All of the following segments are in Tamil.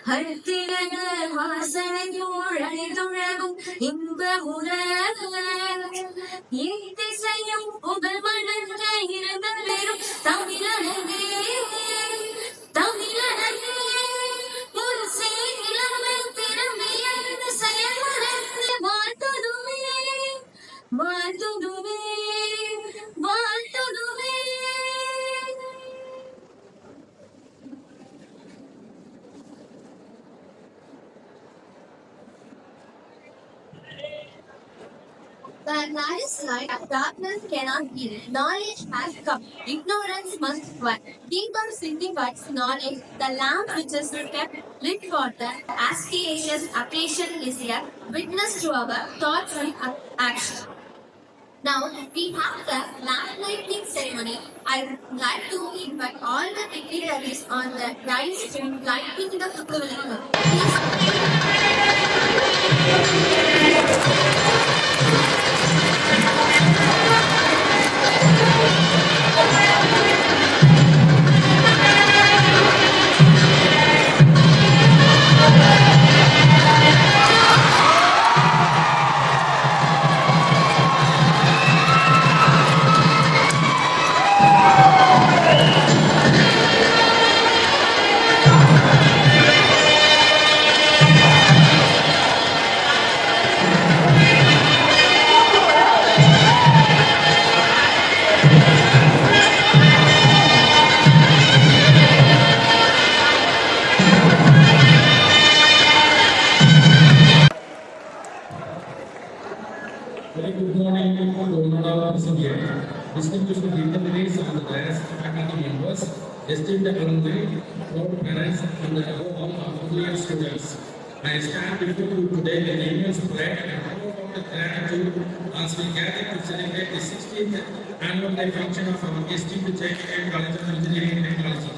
ஹரித்திரக வாசனையோள் அணிதுழகும் இன்ப உலக ஈத்திசையும் புகழ் மணந்த இருந்த பெரும் தமிழனே தமிழனே ஒரு சேலமை திறமையந்த செயல்மறந்து வாழ்த்துதுமே வாழ்த்துதுமே வாழ்த்துதுமே. The nice light of darkness cannot heal. Knowledge has come. Ignorance must dwell. Deeper signifies knowledge, the lamp which is kept lit for the aspirations, occasion is a witness to our thoughts and action. Now we have the lamp lighting ceremony. I would like to invite all the dignitaries on the dais to lighting the equivalent. Very good morning to all our here. Distinguished dignitaries and the class faculty members, esteemed alumni, proud parents, and all our students. I stand before you today with immense pride and profound gratitude as we gather to celebrate the 16th annual day function of our esteemed JKM College of Engineering and Technology.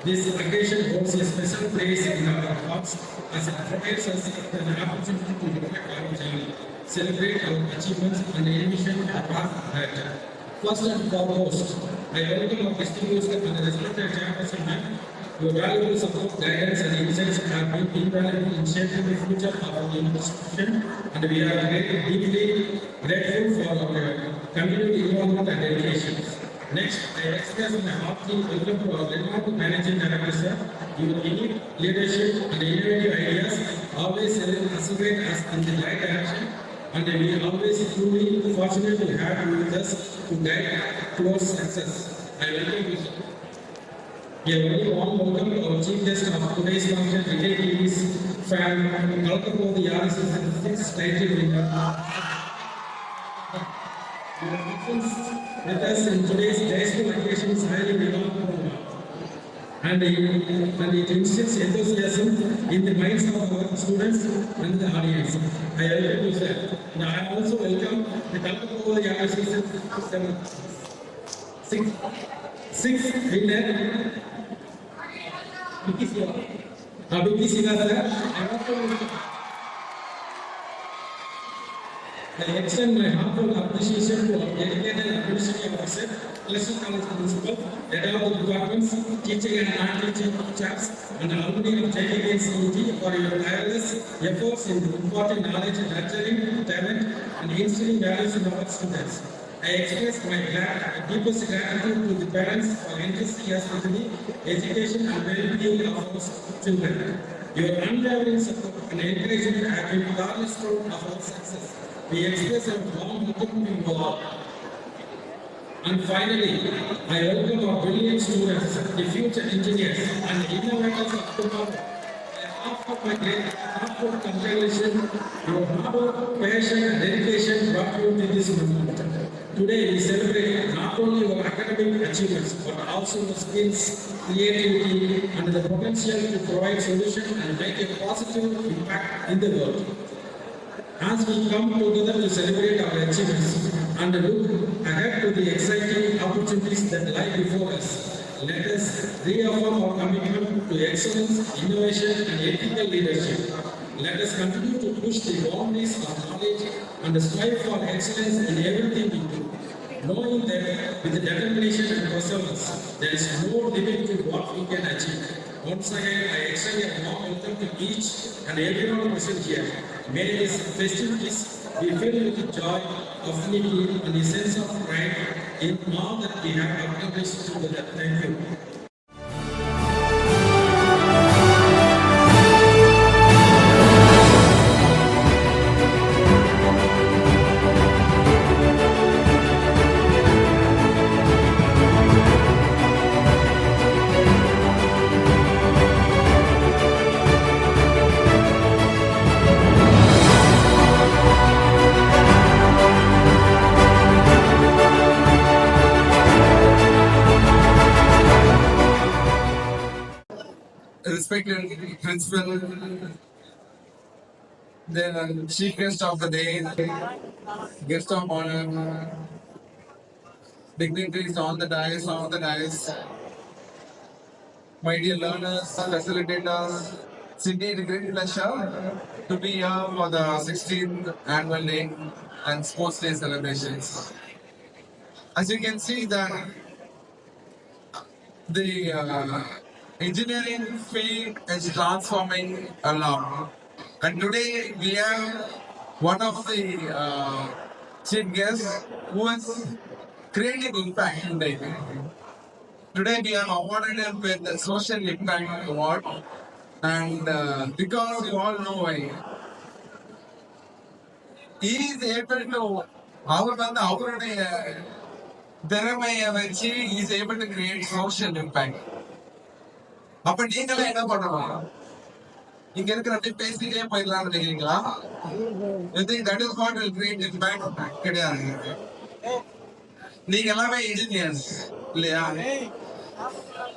This occasion holds a special place in our hearts as it provides us an opportunity to reflect our journey, celebrate our achievements, and envision a path ahead. First and foremost, I welcome our distinguished and respected chairperson, ma'am. Your valuable support, guidance, and insights have been invaluable in shaping the future of our institution, and we are deeply grateful for our community involvement and dedication. Next, I express my hearty welcome to our renowned managing director, sir. Your unique leadership and innovative ideas always accelerate us in the right direction, and we are always truly fortunate to have you with us to guide towards success. I welcome you, sir. A very warm welcome to our chief guest of today's function, retirees from Kalkapur, the RSS title winner. With us in today's day's occasion is highly renowned and it instills enthusiasm in the minds of our students and the audience. I welcome you, sir. Now I also welcome the Kalkapur RSS sixth winner, Vicky Siva. Vicky Siva, sir. I extend my heartfelt appreciation to our dedicated administrative officer, Pleasant College Principal, head of the departments, teaching and non-teaching staffs, and alumni of JKK CET for your tireless efforts in imparting knowledge, nurturing talent, and instilling values in our students. I express my deepest gratitude to the parents for entrusting us with the education and well-being of our children. Your unwavering support and encouragement have been the cornerstone of our success. We express a warm welcome to you all. And finally, I welcome our brilliant students, the future engineers and innovators of tomorrow. I offer my heartfelt congratulations. Your hard work, passion, and dedication brought you to this moment. Today we celebrate not only your academic achievements but also your skills, creativity, and the potential to provide solutions and make a positive impact in the world. As we come together to celebrate our achievements and look ahead to the exciting opportunities that lie before us, let us reaffirm our commitment to excellence, innovation, and ethical leadership. Let us continue to push the boundaries of knowledge and strive for excellence in everything we do, knowing that with determination and perseverance, there is no limit to what we can achieve. Once again, I extend a warm welcome to each and everyone present here. May these festivities be filled with joy, affinity, and a sense of pride in all that we have accomplished together. Thank you. Respected principal, the chief guest of the day, guest of honor, dignitaries on the dais, my dear learners, facilitators, it's indeed a great pleasure to be here for the 16th annual day and sports day celebrations. As you can see, the engineering field is transforming a lot. And today we have one of the chief guests who is creating impact today. Today we are awarded him with the Social Impact Award. And because you all know why, he is able to, அவர் வந்து அவருடைய திறமையை வச்சு is able to create social impact. அப்ப நீங்களே என்ன பண்ணணும்? இங்க இருக்கிற அப்படி பேசிட்டே போயிடலாம்னு நினைக்கிறீங்களா? You think that is what will create impact? கிடையாது. நீங்க எல்லாமே engineers இல்லையா?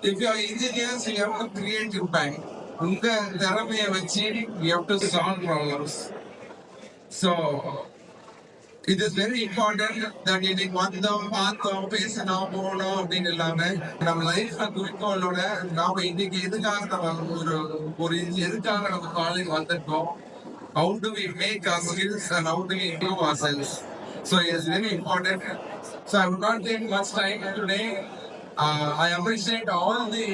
If you are engineers, you have to create impact. உங்க திறமையை வச்சு you have to solve problems. So it is very important that இன்னைக்கு வந்தோம் பார்த்தோம் பேசணும் போனோம் அப்படின்னு இல்லாம நம்ம லைஃப் குறிக்கோளோட நாம இன்னைக்கு எதுக்காக நம்ம ஒரு எதுக்காக நம்ம காலேஜ் வந்திருக்கோம், how do we make our skills and how do we improve ourselves. So it is very important. So I will not take much time today. I appreciate all the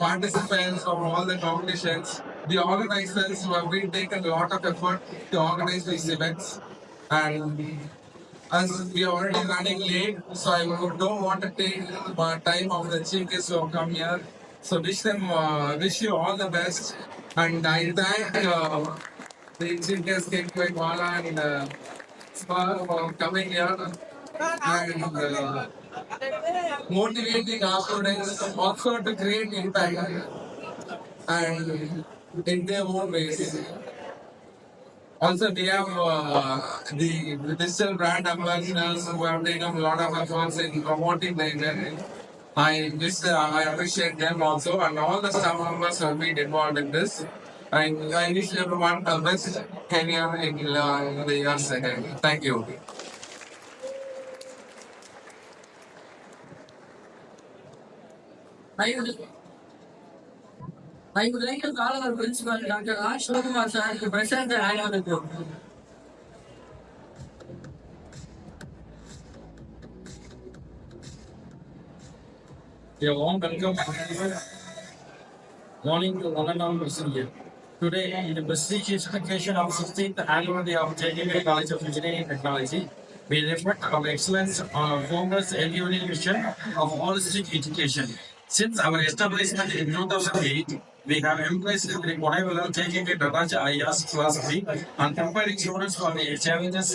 participants of all the competitions, the organizers who have been taken a lot of effort to organize these events. And as we are already running late, so I don't want to take time of the chief guests who have come here. So wish you all the best. And I thank the chief guests, K. Wala and Spar for coming here and motivating our students also to create impact and in their own ways. Also, we have the digital brand ambassadors who have taken a lot of efforts in promoting the event. I appreciate them also, and all the staff members who have been involved in this. And I wish everyone the best career in the years ahead. Thank you. I would like to call our principal, Dr. Raj Kumar sir, to present the annual report. A warm welcome morning to one and all present here. Today, in the prestigious occasion of 16th annual day of JKK College of Engineering and Technology, we reflect our excellence on our focused enduring mission of holistic education. Since our establishment in 2008, we have embraced the revival of JKK Dadaj IAS philosophy and preparing students for the challenges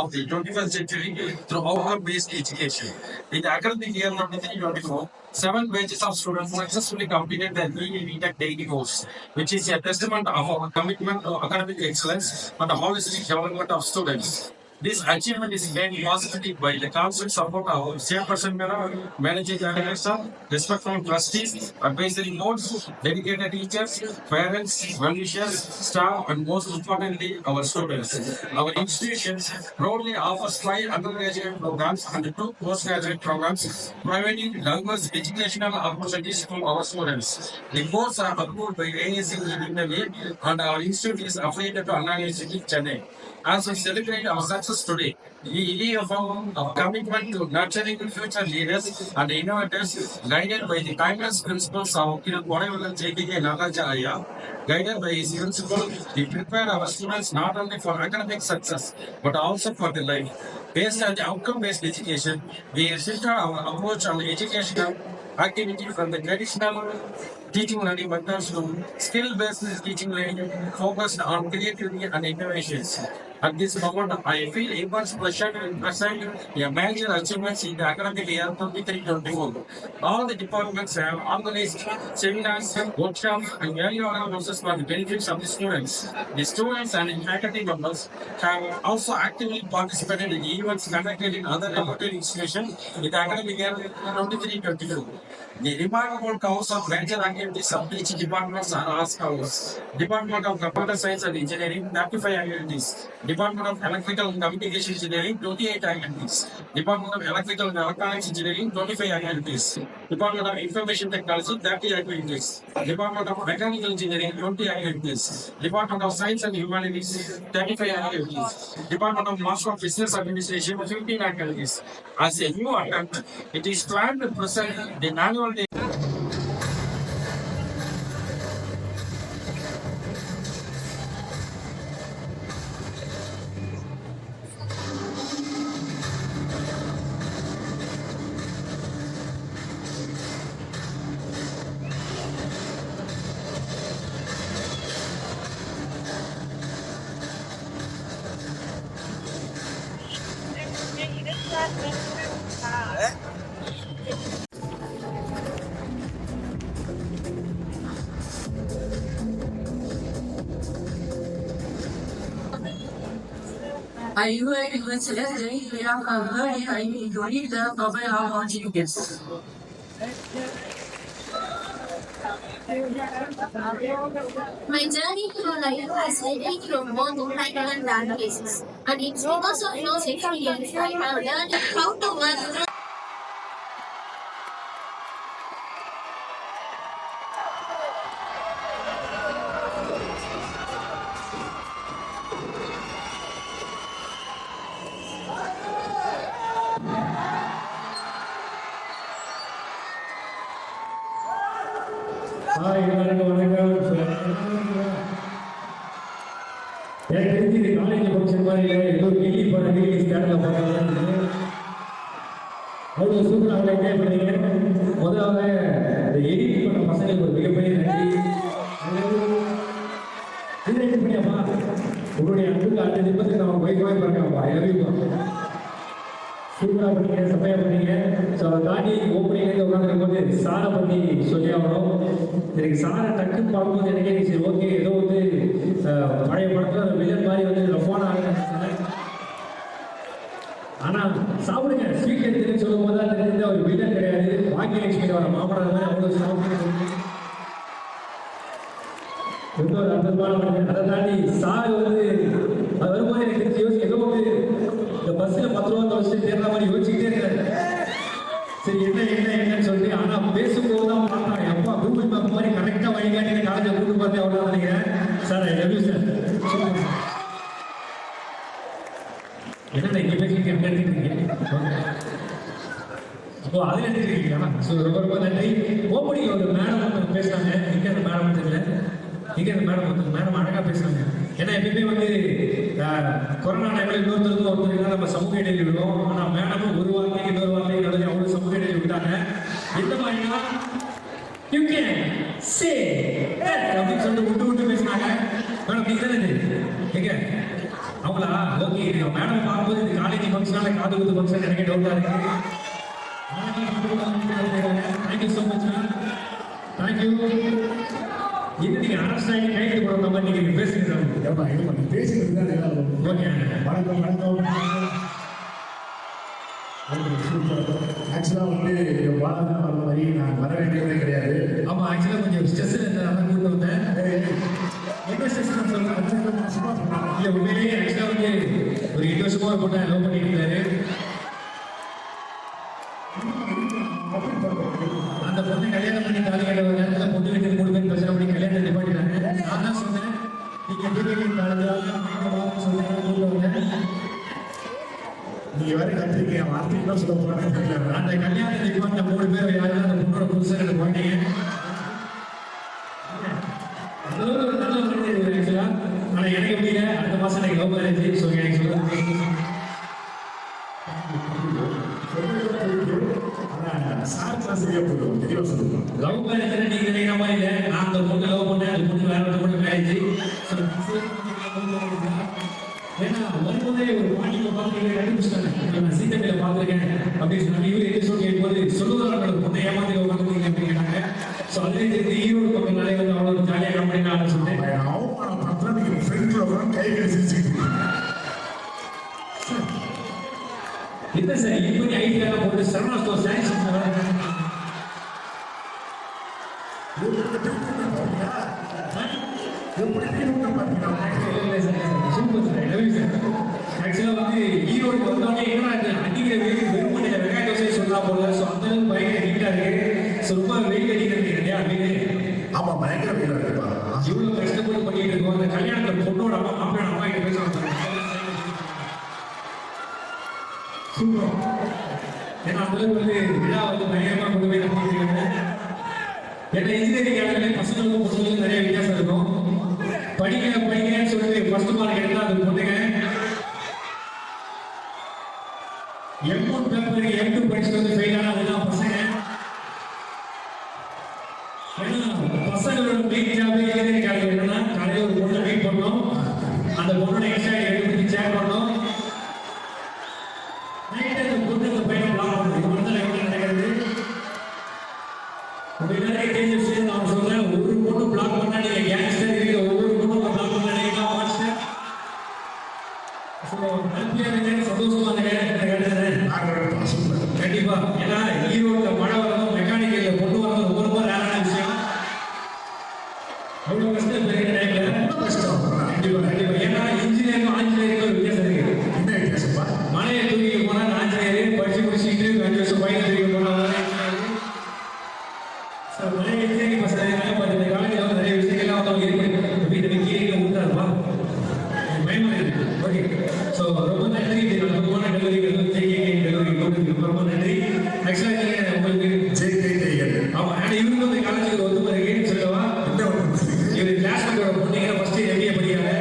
of the 21st century through outcome-based education. In the academic year 23-24, 7 batches of students successfully completed the BTech daily course, which is a testament of our commitment to academic excellence and the holistic development of students. This achievement is made possible by the constant support of our chairperson, managing director, respectful trustees, advisory boards, dedicated teachers, parents, well-wishers, staff, and most importantly, our students. Our institutions proudly offers 5 undergraduate programs and 2 postgraduate programs, providing diverse educational opportunities to our students. The courses are approved by AAC and our institute is affiliated to Anna University, Chennai. As we celebrate our success today, we reaffirm our commitment to nurturing future leaders and innovators guided by the timeless principles of Kodayavan JKK Nagarjaya. Guided by his principle, we prepare our students not only for academic success but also for the life. Based on the outcome-based education, we shifted our approach on educational activity from the traditional teaching learning methods to skill-based teaching learning focused on creativity and innovations. At this moment, I feel immense pleasure to present a major achievements in the academic year 23-24. All the departments have organized seminars, workshops, and value analysis for the benefits of the students. The students and faculty members have also actively participated in events conducted in other reputed institutions in the academic year 23-24. The remarkable course of major activities of each departments are as follows. Department of Computer Science and Engineering, 35 activities. Department of Electrical and Communication Engineering, 28 activities. Department of Electrical and Electronics Engineering, 25 activities. Department of Information Technology, 30 activities. Department of Mechanical Engineering, 20 activities. Department of Science and Humanities, 35 activities. Department of Master of Business Administration, 15 activities. As a new attempt, it is planned to present the annual day. Are you ready to today? We have a very high need the public how much you get. My journey through life has led me through more than 500 places, and it's because of those experiences I have learned how to work through. Hi எல்லாருக்கும் வணக்கம். எனக்கு தெரிஞ்சு இது காலேஜ் ஃபங்க்ஷன் மாதிரி இல்லை, ஏதோ கில்லி படம் கில்லி ஸ்டாண்டில் பார்க்கலாம். அவ்வளோ சூப்பராக அவ்வளோ என்ஜாய் பண்ணீங்க. முதல்ல இந்த எடிட் பண்ண பசங்களுக்கு ஒரு மிகப்பெரிய நன்றி. இது எடிட் பண்ணியாப்பா உங்களுடைய அன்புக்கு அடுத்த நிமிஷத்துக்கு நம்ம வைக்கவே பார்க்கலாம்ப்பா. எல்லாமே சூப்பராக பண்ணீங்க, செம்மையாக பண்ணீங்க. ஸோ அதை தாண்டி ஓப்பனிங்லேருந்து உட்காந்துருக்கும் போது சாரை பற்றி சொல்லி ஆகணும். எனக்கு சாரை டக்குன்னு பார்க்கும்போது எனக்கே சரி ஓகே ஏதோ வந்து பழைய படத்தில் அந்த வில்லன் மாதிரி வந்து ரஃபான ஆகினேன். ஆனால் சாப்பிடுங்க ஸ்வீட் எடுத்துன்னு சொல்லும் போது தான் தெரிஞ்சு அவர் வில்லன் கிடையாது, பாக்கியலட்சுமி வர மாமனார் மாதிரி அவ்வளோ சாப்பிட்டு ரொம்ப ஒரு அற்புதமான மனிதன். அதை தாண்டி சார் வந்து அது வரும்போது எனக்கு தெரிஞ்சு யோசிச்சு ஏதோ வந்து இந்த பஸ்ஸில் 10 ரூபா வச்சு தேர்ந்த மாதிரி யோசிச்சுக்கிட்டே இருக்காரு. சரி என்னன்னு சொல்லிட்டு ஆனால் பேசும்போது தான் பார்த்தாங்க அப்பா கூகுள் மேப் மாதிரி கரெக்டாக வழிகாட்டி காலேஜை கூட்டு பார்த்தே அவ்வளோ நினைக்கிறேன். Sir I love you sir. என்னென்ன இங்கே பேசிட்டு எடுத்துருக்கீங்க அப்போ அதில் எடுத்துருக்கீங்களா? ஸோ ரொம்ப நன்றி. ஓப்பனிங் ஒரு மேடம் பேசுனாங்க. இங்கே அந்த மேடம் தெரியல, இங்கே அந்த மேடம் அழகாக பேசுனாங்க. ஏன்னா எப்பயுமே வந்து கொரோனா டைமில் ஒருத்தருக்கு நம்ம சமூக இடைவெளி விடுவோம். ஆனால் மேடமும் ஒரு வார்த்தைக்கு இன்னொரு வார்த்தைக்கு நடுவில் அவ்வளோ சமூக இடைவெளி விட்டாங்க. எந்த மாதிரினா யூ கேன் சே அப்படின்னு சொல்லிட்டு விட்டு பேசினாங்க. மேடம் நீங்க தானே எங்க அவங்களா? ஓகே மேடம் பார்க்கும்போது இந்த காலேஜ் ஃபங்க்ஷனால காது குத்து ஃபங்க்ஷன் எனக்கு டவுட்டாக இருக்கு. Thank you so much ma'am. Thank you. இது நீங்க அரசு கைது போடுற மாதிரி நீங்க பேசுறீங்க. பேசுறது தான் ஓகே வணக்கம் ஆக்சுவலாக வந்து வாரம் வர மாதிரி நான் வர வேண்டியதே கிடையாது. ஆமா ஆக்சுவலாக கொஞ்சம் ஸ்ட்ரெஸ்ஸில் இருந்தேன், கூட்டு வந்தேன். என்ன ஸ்ட்ரெஸ் சொல்லுங்க. இல்லை உண்மையிலேயே ஆக்சுவலாக வந்து ஒரு 8 வருஷமாக போட்டேன் லவ் பண்ணிட்டு இருந்தாரு. அந்த பொண்ணை கல்யாணம் பண்ணி தாலி கட்ட ஒரு நேரத்தில் பொண்ணு வீட்டுக்கு 3 பேர் பிரச்சனை பண்ணி கல்யாணத்தை நிப்பாட்டினாங்க. நான் தான் சொன்னேன் நீங்க டிகிரி காலேஜ் சொன்னேன் நீங்க வேற கத்திரிக்கீங்க வார்த்தை என்ன சொல்ல போறேன்னு தெரியல. அந்த கல்யாணத்துக்கு அந்த 3 பேர் யாரும் அந்த பொண்ணோட புதுசாக ரெண்டு குழந்தைங்க அது ஒரு நல்ல மனிதர் ஆக்சுவலா. ஆனா எனக்கு எப்படிங்க அடுத்த மாசம் எனக்கு லவ் மேரேஜ். ஸோ எனக்கு சொல்றது சார் கிளாஸ் சரியா போடுவோம் தெளிவா சொல்லுவோம். லவ் மேரேஜ் நீங்க நினைக்கிற மாதிரி இல்லை. நான் அந்த பொண்ணு லவ் பண்ணேன், அந்த பொண்ணு வேற ஒரு பொண்ணு மேரேஜ். ஏன்னா வரும்போதே ஒரு பாட்டில பார்த்து கண்டுபிடிச்சிட்டாங்க, நான் சீத்தமையில பார்த்துருக்கேன் அப்படின்னு சொன்னாங்க. இவர் எபிசோட் கேட்கும்போது சொல்லுவாங்க பொண்ணை ஏமாத்தி உட்காந்துருக்கீங்க அப்படின்னு கேட்டாங்க. ஸோ அதே தெரிஞ்சு ஈரோடு பக்கம் நிறைய வந்து அவ்வளோ ஜாலியாக கம்பெனி சொல்லிட்டு அவமானம் பார்த்தா நீங்க ஃப்ரெண்ட்ல உட்காந்து கை கை சிரிச்சுக்கிட்டு இல்லை சார் இப்படி ஐடியாலாம் போட்டு Saravana store songs super sir. Ravi sir ஆக்சுவலாக வந்து ஈரோடு வந்தோடனே என்ன அடிக்கிற வெயில் வெறுமனையில் வெங்காய தோசை சொல்லலாம் போல. ஸோ அந்த அளவுக்கு பயங்கர நீட்டாக இருக்கு. ஸோ ரொம்ப வெயில் அடிக்கிறது இல்லையா அப்படின்னு ஆமா பயங்கர வீரா இருப்பா. இவ்வளோ கஷ்டப்பட்டு பண்ணிட்டு இருக்கோம். அந்த கல்யாணத்தில் பொண்ணோட அம்மா மாப்பிளோட அம்மா கிட்ட பேசுவாங்க சூப்பர். ஏன்னா அந்த அளவுக்கு வந்து விழா வந்து பயங்கரமாக கொண்டு போய் பண்ணிருக்காங்க. ஏன்னா இன்ஜினியரிங் காலேஜ்ல பசங்களுக்கும் பொண்ணுங்களுக்கும் நிறைய வித்தியாசம் இருக்கும். படிக்கன்னு சொல்லிட்டு ஃபர்ஸ்ட் மார்க் எடுத்தா அது பொண்ணுங்க M1 பேப்பருக்கு M2 படிச்சுட்டு வந்து ஃபெயில் ஆனா அதுதான் பசங்க. ஏன்னா பசங்களோட மெயின் ஜாப் இன்ஜினியரிங் காலேஜ் என்னன்னா காலையில் ஒரு பொண்ணை மீட் பண்ணணும், அந்த பொண்ணோட எக்ஸ்ட்ரா எடுத்து சேர் பண்ணணும், நைட்டு அந்த பொண்ணு அந்த பையனை பிளாக் பண்ணணும். இது மட்டும் தான் எப்படி நடக்கிறது. நான் சொல்றேன் ஒரு பொண்ணு பிளாக் பண்ணா நீங்க கேங்ஸ்டர் இருக்கிற ஒவ்வொரு பொண்ணும் பிளாக் பண்ணா நீங்க மாஸ்டர். சந்தோஷமா கண்டிப்பா. ஏன்னா ஈரோட்ல மழை வரணும், மெக்கானிக்கல்ல பொண்ணு வரணும் ரொம்ப ரொம்ப ரேரான விஷயம். அவ்வளவு கஷ்டம் இருக்கிற டைம்ல கஷ்டம் கண்டிப்பா கண்டிப்பா. ஏன்னா இன்ஜினியரிங் ஆன்ஜினியரிங் ஒரு வித்தியாசம் இருக்கு. என்ன வித்தியாசப்பா? மலையை தூக்கி போனா ஆன்ஜினியர் படிச்சு முடிச்சுட்டு 5 வருஷம் பையனை தூக்கி போனா நிறைய இன்ஜினியரிங் பசங்க இந்த காலேஜில் வந்து நிறைய விஷயங்கள்லாம் வந்து இருக்கு. வீட்டு கீழே விட்டாருப்பா பயமா இருக்கு. ஓகே ஸோ ரொம்ப நன்றி. போன டெலிவரி டெலிவரி ரொம்ப நன்றி. ஆக்சுவலாக உங்களுக்கு ஆமாம் ஆனால் இவருக்கு வந்து காலேஜுக்கு ஒத்துமை இருக்குன்னு சொல்லவா. இவர் கிளாஸ்மேட்டோட பொண்ணுங்க ஃபர்ஸ்ட் எம்பிஏ படிக்கிறாங்க.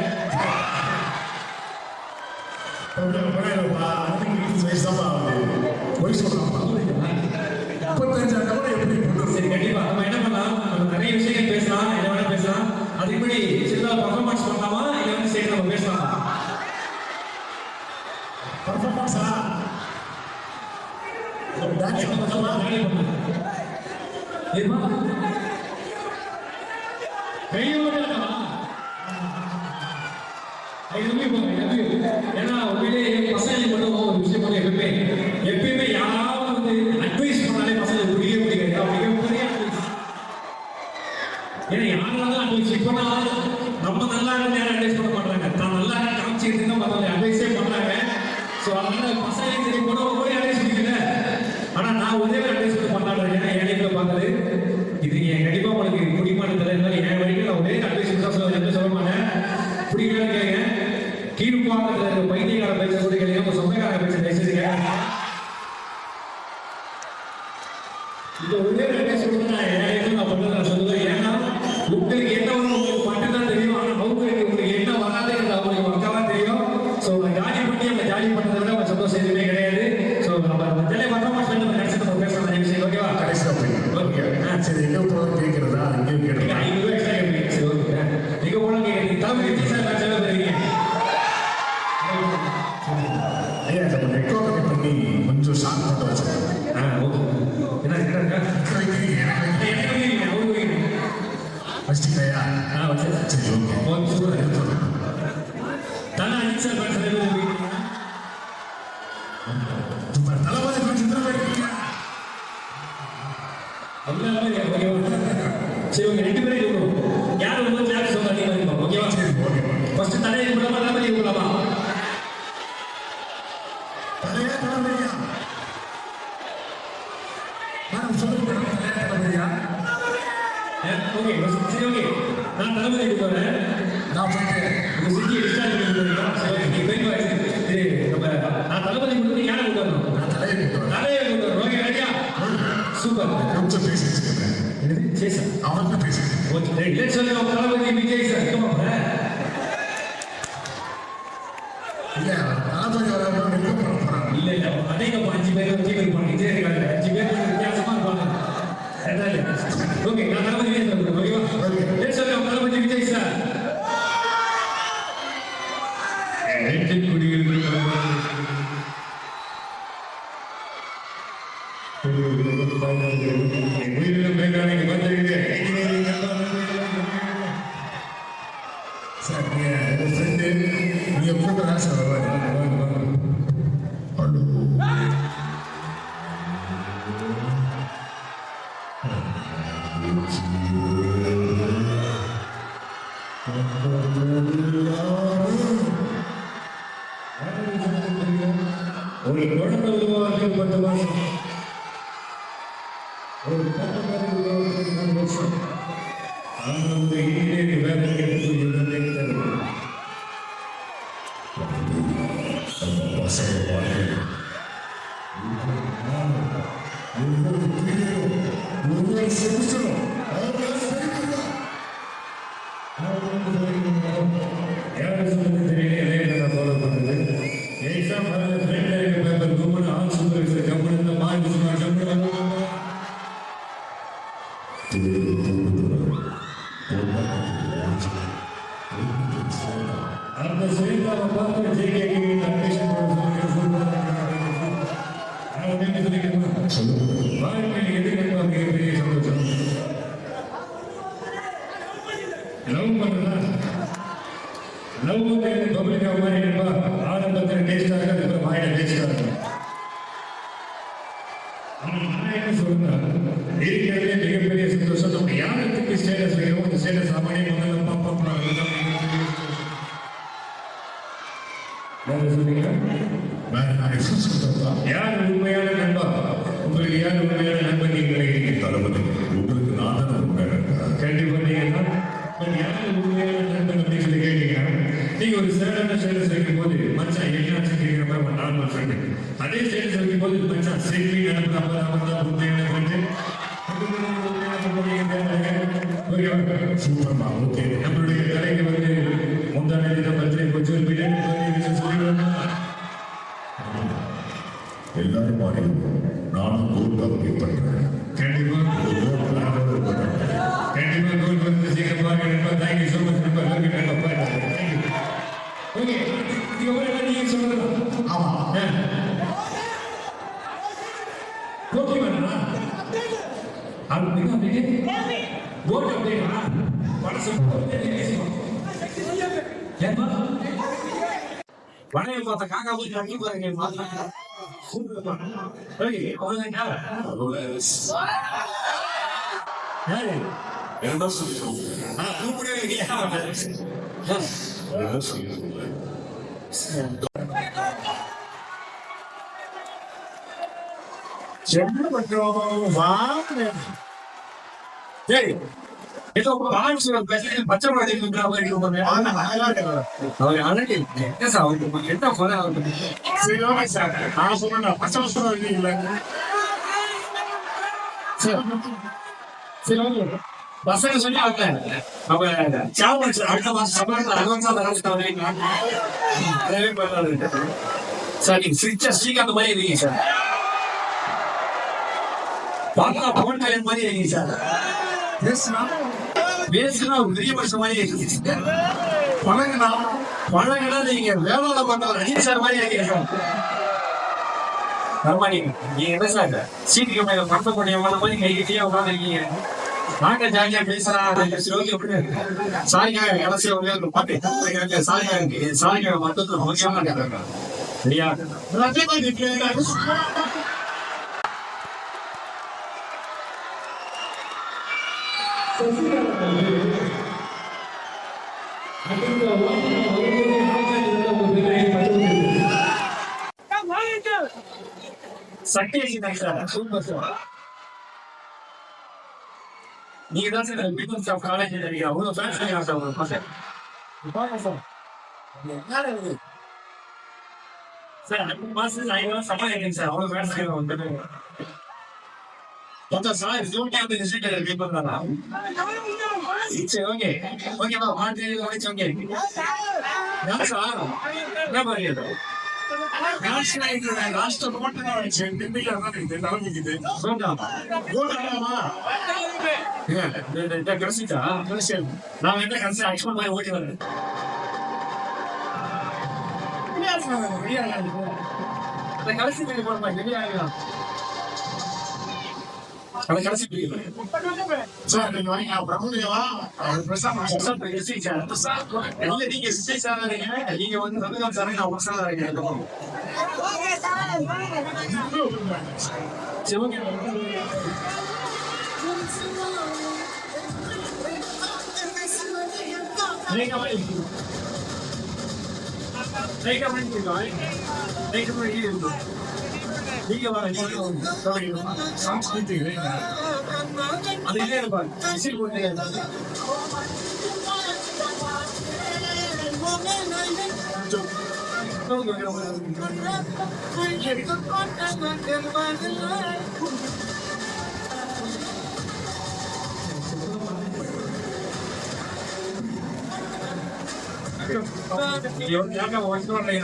சரி கண்டிப்பா நம்ம என்ன பண்ணலாம், நம்ம நிறைய விஷயங்கள் பேசலாம், என்ன வேணா பேசலாம். அதுபடி சில பர்ஃபார்மன்ஸ் பண்ணலாமா இல்லை வந்து சரி நம்ம பேசலாம். பர்ஃபார்மன்ஸா டான்ஸ் பண்ணலாம். ஏன்னா உண்மையிலே பசங்க மட்டும் ஒரு விஷயம் மட்டும் எப்பயுமே யாராவது வந்து அட்வைஸ் பண்ணாலே பசங்க புரிய முடியாது. மிகப்பெரிய அட்வைஸ். ஏன்னா யாராவது அட்வைஸ் இப்ப நம்ம நல்லா இருந்து யாரும் அட்வைஸ் பண்ண மாட்டாங்க, தான் நல்லா காமிச்சிட்டு தான் மற்றவங்க அட்வைஸே பண்றாங்க. ஸோ அதனால பசங்க சரி போன ஒரே அட்வைஸ் பண்ணிக்கல. ஆனா நான் ஒரே அட்வைஸ் பண்ண மாட்டாங்க. ஏன்னா என் லைஃப்ல பார்த்தது இது கண்டிப்பா உங்களுக்கு பிடிமானது தெரியல. என் வரைக்கும் நான் ஒரே அட்வைஸ் தான் சொல்ல மாட்டேன். பிடிக்கலன்னு கேளுங்க. கீழ்பாக்கத்தில் இருக்க பைத்தியக்கார பேச்ச கூட கேளுங்க, உங்க சொந்தக்கார பேச்ச பேசுறீங்க. இந்த ஒரே அட்வைஸ் கூட நான் என் லைஃப்ல நான் பண்ண நான் சொல்லுவேன். ஏன்னா உங்களுக்கு என்ன வரும் உங்களுக்கு மட்டும் தான் தெரியும். ஆனா உங்களுக்கு என்ன வராதுங்கிறது அவங்களுக்கு பக்காவா தெரியும். ஸோ ஜாலி பண்ணி அவங்க ஜாலி பண்ணதை விட அவங்க சந்தோஷம் எதுவுமே கிடையாது. ஸோ நம்ம மத்தியிலே பத்திரமா சொல்லி நம்ம நினைச்சு நம்ம பேசலாம் நிறைய விஷயம். ஓகேவா? கடைசியா ஓகே சரி எங்க போதும் கேட்கறதா எங்கேயும் கேட்கறதா 5 ரூபாய் எக்ஸ்ட்ரா கேட்பீங்க. சரி ஓகே நீங்க போனா கேட்குறீங்க தமிழ் சார் நான் செலவு பெறுவீங்க. ஐயா நம்ம நெட்வொர்க் பண்ணி கொஞ்சம் ஷார்ட் பண்ண வச்சுருக்கேன். ஓகே என்ன கேட்டாங்க வச்சுக்கிட்டயா? சரி ஓகே தானே சார் தளபதி சித்திரம் இருக்கீங்க. சரி ஓகே 2 பேரும் இருக்கணும். யார் ரொம்ப கிளாஸ் சொல்ல அதிகமாக இருக்கும். ஓகேவா? சரி ஓகே ஃபர்ஸ்ட் தலையை கூடாமா தளபதி கூடாமா? தலையா தளபதியா? நான் சொல்லுங்க தலையா? ஓகே சரி ஓகே நான் தளபதி கூப்பிடுறேன். நான் போயிட்டு உங்க சிட்டியை டிஸ்டார்ஜ் பண்ணி போயிருக்கோம். சரி ஓகே நீ போய் நம்ம நான் தளபதி கொடுத்து யாரை கொண்டு வரணும்? தலையை கொண்டு வரணும். ஓகே ரெடியா? சூப்பர். கொஞ்சம் பேசி வச்சுக்கிறேன். சரி சார். அவர்கிட்ட பேசிக்கிறேன். Okay let's welcome Thalapathy Vijay sir. Come on. இல்ல தளபதி வராம வெல்கம் பண்ண போறாங்க. இல்ல அநேக 5 பேர் பண்ணி விஜய் இருக்காங்க. 5 பேர் வித்தியாசமா இருப்பாங்க. ஓகே நான் தளபதி விஜய் சார். ஓகேவா? Let's welcome Thalapathy Vijay sir. ஒரு குழந்தை உருவாக்கி 10 வருஷம், ஒரு பட்டக்காரி உருவாக்கி 3 வருஷம், அந்த ஈடேறி வேலை எடுத்து இருந்ததை தருவது யாரு சொல்லுங்க தெரியல. நான் ஃபாலோ பண்றது எக்ஸாம் ஃப்ரெண்ட் பேப்பர் கும்பல் ஆல் சூப்பர் கம்பெனி இந்த மாதிரி அந்த சுயந்தாவை பார்த்து ஜெயிக்க அட்மிஷன் வாழ்க்கையில் எதிர்பார்க்க மிகப்பெரிய சந்தோஷம். லவ் பண்ணுறா லவ் வந்து பப்ளிக்கா மாதிரி இருப்பா. ஆரம்பத்தில் டேஸ்டாக இருக்கு, அதுக்கப்புறம் வாயில டேஸ்டாக இருக்கும். நான் என்ன சொல்றேன், இருக்கிறதுலே மிகப்பெரிய சந்தோஷம் நம்ம யாருக்கு ஸ்டேட்டஸ் வைக்கிறோம். அந்த ஸ்டேட்டஸ் அவனே முதல்ல பாப்பா யார் உண்மையான நண்பா? உங்களுக்கு யார் உண்மையான நண்பன் நீங்க நினைக்கிறீங்க? தளபதி உங்களுக்கு நான் தான் உண்மையான கண்டிப்பா நீங்க தான். பட் யார் உண்மையான நண்பன் அப்படின்னு சொல்லி கேட்டீங்கன்னா, நீங்க ஒரு சேடான ஸ்டேட்டஸ் வைக்கும் போது மச்சான் என்னாச்சு கேட்கிற மாதிரி நார்மல் ஃப்ரெண்டு, அதே ஸ்டேட்டஸ் வைக்கும் போது மச்சான் செல்வி நடப்பு அவன் தான் உண்மையான ஃப்ரெண்டு. சூப்பர்மா. ஓகே நம்மளுடைய கலைக்கு வந்து முந்தான பர்த்டே போச்சு, பிரியாணி சொல்லி எல்லாரும் மாறி நானும் கோல் கவலை பண்றேன். கண்டிப்பா கண்டிப்பா கோல் வந்து சீக்கிரமா கண்டிப்பா. தேங்க்யூ ஸோ மச் நண்பா. ஓகே இதுக்கப்புறம் நீங்க சொல்றது. ஆமா ஓகே வேணா அப்படியே ஓட்டு அப்படின்னா படசு ஏன்பா வளையல் பார்த்த காக்கா போய் கட்டி பாருங்க. பச்சை பசங்க சொல்லி அடுத்த மாசம் சார் நீங்க ஸ்ரீகாந்த் மாதிரி இருக்கீங்க சார். பார்த்தா பவன் கல்யாண் மாதிரி இருக்கீங்க சார். பேசுனா பெரிய மனுஷன் மாதிரி இருக்கீங்க. பழங்கடா நீங்க வேளாண் பண்ற ரஜினி சார் மாதிரி இருக்கீங்க சார். நீங்க என்ன சார் சீட்டுக்கு மேல பணத்தை போட்டியமான மாதிரி கைகிட்டே உட்காந்து இருக்கீங்க. நாங்க ஜாலியா பேசுறேன். சாரிங்க இலசிய பாட்டு சாரிங்க மொத்தத்தில் முக்கியமா கேட்டாங்க சரியா. சக்தி சூப்பர் சார். நீங்க தான் சார் பிகாஸ் ஆஃப் காலேஜ் அவ்வளோ ஃபேன்ஸ் சார் உங்களுக்கு சார். சார் மாசம் நான் சமாளிக்கிறேன் சார் அவ்வளவு வேலை செய்யணும் வந்துட்டு மொத்தம் சார் ஜூன் ரிசல்ட் பேப்பர் தானா சரி ஓகே ஓகேவா மாற்றி ஓகே சார் என்ன பாருங்க லாஸ்ட் கிடைச்சிட்டா நான் என்ன கடைசி எக்ஸ்போர்ட் பண்ணி ஓட்டி வரேன் கடைசி போடுறேன் கடைசி சார் நீங்க வாங்க பிரபுதேவா இல்ல நீங்க விஜய் சார் நீங்க வந்து ரவிகாந்த் சார் நான் ஒரு சார் இருக்கேன் சிவங்க ಸಂಸ್ಕೃತಿ ಅದೇ ಬಿಸಿ ಕೊಟ್ಟೆ ಯಾಕೆ ವಹಿಸ್ಕೊಂಡ್ರೆ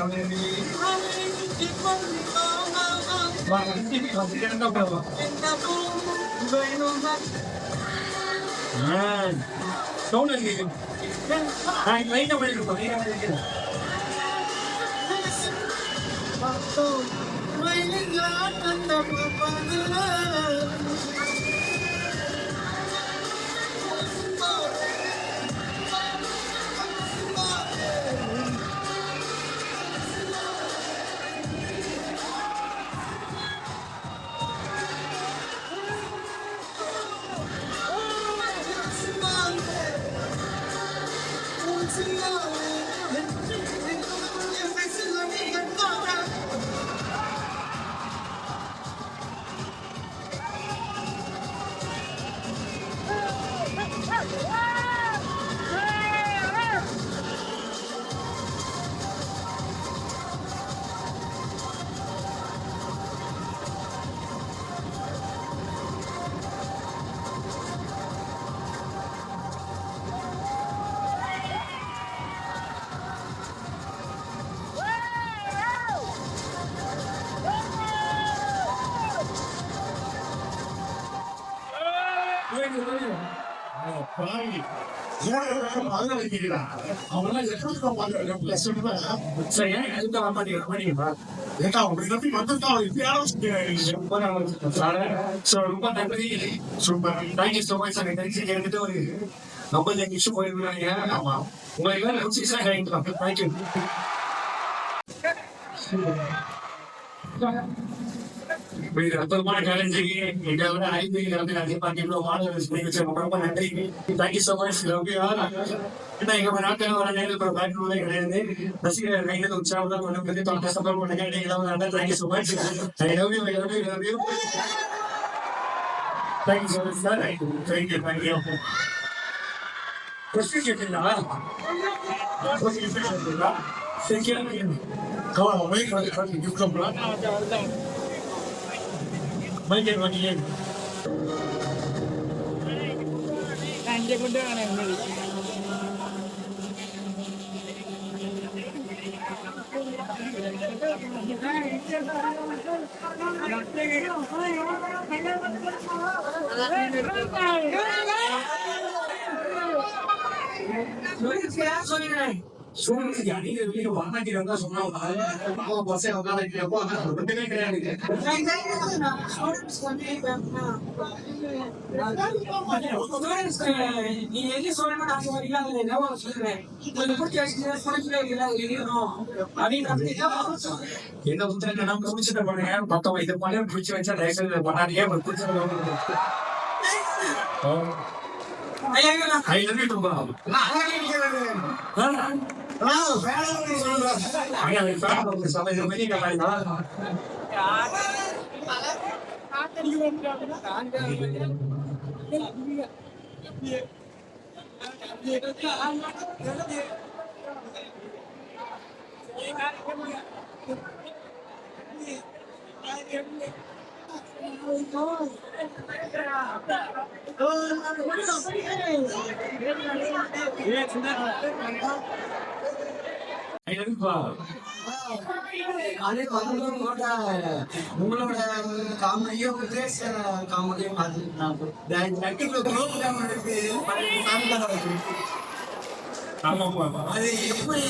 ரொம்ப நன்றி super thank you so much sir என்கிட்ட ஒரு 55 நிமிஷம் போயிருக்காங்க ஆமா உங்களுக்கு தேங்க்யூ அற்புதமான சேலஞ்சு எங்களை விட 5 அதிகமாக இவ்வளவு மாணவர்கள் ரொம்ப நன்றி தேங்க்யூ சோ மச் எங்க நாட்டில் வர நேரில் பேக்ரவுண்டே கிடையாது ரசிகர்கள் கைகள் உற்சாகம் தான் கொண்டு வந்து தொடர்ந்து சப்போர்ட் பண்ணுங்க thank you so much I love you thank you so much sir thank you question கேட்டீங்களா Bagian bagian. Anjir benda mana ni? சூழ்நிலை அணிகள் வாங்கி வந்தா சொன்னாங்க பசங்க உட்காந்துப்போ ஒன்றுமே கிடையாது நீ எது சொல்லணும் நான் சொல்றேன் என்ன புத்தகம் நான் பிடிச்சிட்டு போனேன் மொத்தம் இது பண்ண பிடிச்சி வச்சா லைசன்ஸ் பண்ணாடியே பிடிச்சது அதே உங்களோட காமெடியும் காமெடியும் அது எப்படி